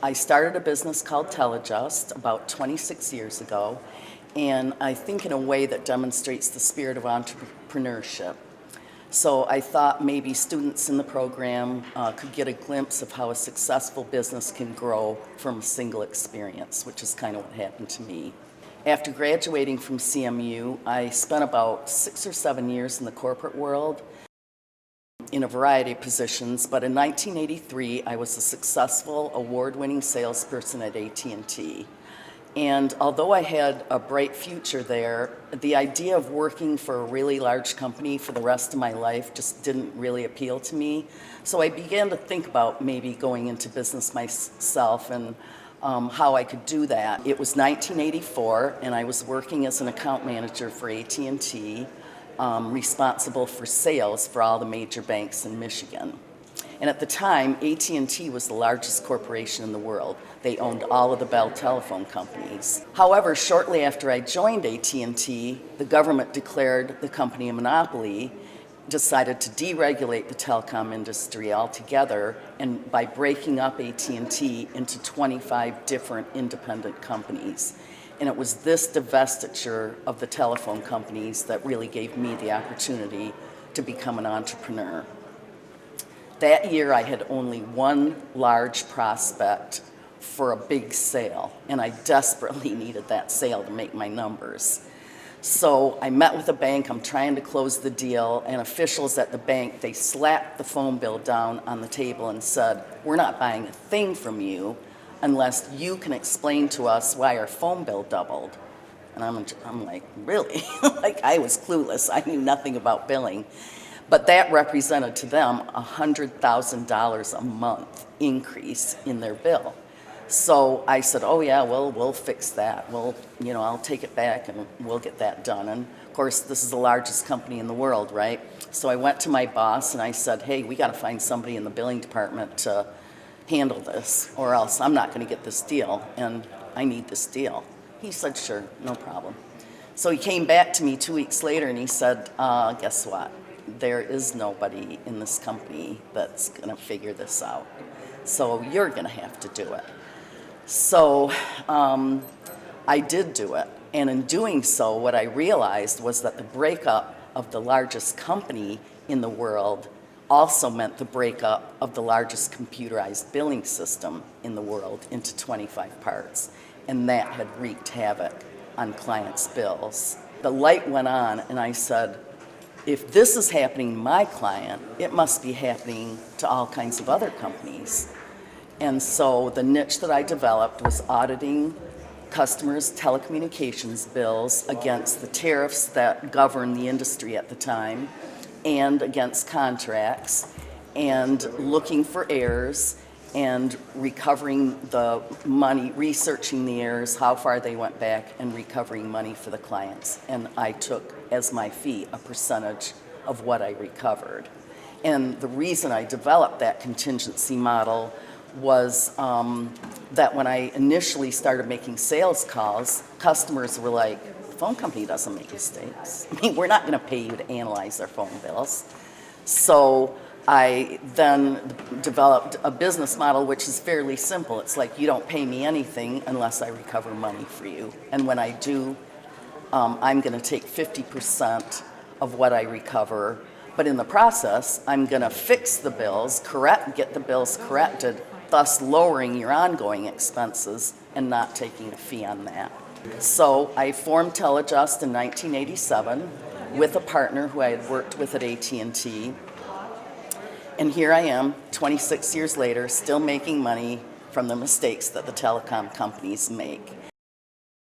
I started a business called TELAdjust about 26 years ago, and I think in a way that demonstrates the spirit of entrepreneurship. So I thought maybe students in the program could get a glimpse of how a successful business can grow from a single experience, which is kind of what happened to me. After graduating from CMU, I spent about 6 or 7 years in the corporate world in a variety of positions, but in 1983 I was a successful award-winning salesperson at AT&T. And although I had a bright future there, the idea of working for a really large company for the rest of my life just didn't really appeal to me. So I began to think about maybe going into business myself and how I could do that. It was 1984, and I was working as an account manager for AT&T, responsible for sales for all the major banks in Michigan. And at the time, AT&T was the largest corporation in the world. They owned all of the Bell telephone companies. However, shortly after I joined AT&T, the government declared the company a monopoly, decided to deregulate the telecom industry altogether, and by breaking up AT&T into 25 different independent companies. And it was this divestiture of the telephone companies that really gave me the opportunity to become an entrepreneur. That year I had only one large prospect for a big sale, and I desperately needed that sale to make my numbers. So I met with a bank, I'm trying to close the deal, and officials at the bank, they slapped the phone bill down on the table and said, "We're not buying a thing from you unless you can explain to us why our phone bill doubled." And I'm like, really? Like, I was clueless, I knew nothing about billing. But that represented to them $100,000 a month increase in their bill. So I said, oh yeah, well, we'll fix that. I'll take it back and we'll get that done. And of course, this is the largest company in the world, right? So I went to my boss and I said, hey, we gotta find somebody in the billing department to handle this, or else I'm not gonna get this deal, and I need this deal. He said, sure, no problem. So he came back to me 2 weeks later and he said, guess what? There is nobody in this company that's gonna figure this out. So you're gonna have to do it. So I did do it. And in doing so, what I realized was that the breakup of the largest company in the world also meant the breakup of the largest computerized billing system in the world into 25 parts. And that had wreaked havoc on clients' bills. The light went on and I said, if this is happening to my client, it must be happening to all kinds of other companies. And so the niche that I developed was auditing customers' telecommunications bills against the tariffs that govern the industry at the time, and against contracts, and looking for errors, and recovering the money, researching the errors, how far they went back, and recovering money for the clients. And I took as my fee a percentage of what I recovered. And the reason I developed that contingency model was that when I initially started making sales calls, customers were like, the phone company doesn't make mistakes. I mean, we're not gonna pay you to analyze our phone bills. So I then developed a business model which is fairly simple. It's like, you don't pay me anything unless I recover money for you. And when I do, I'm gonna take 50% of what I recover, but in the process, I'm gonna fix the bills, get the bills corrected, thus lowering your ongoing expenses and not taking a fee on that. So I formed TELAdjust in 1987 with a partner who I had worked with at AT&T. And here I am, 26 years later, still making money from the mistakes that the telecom companies make.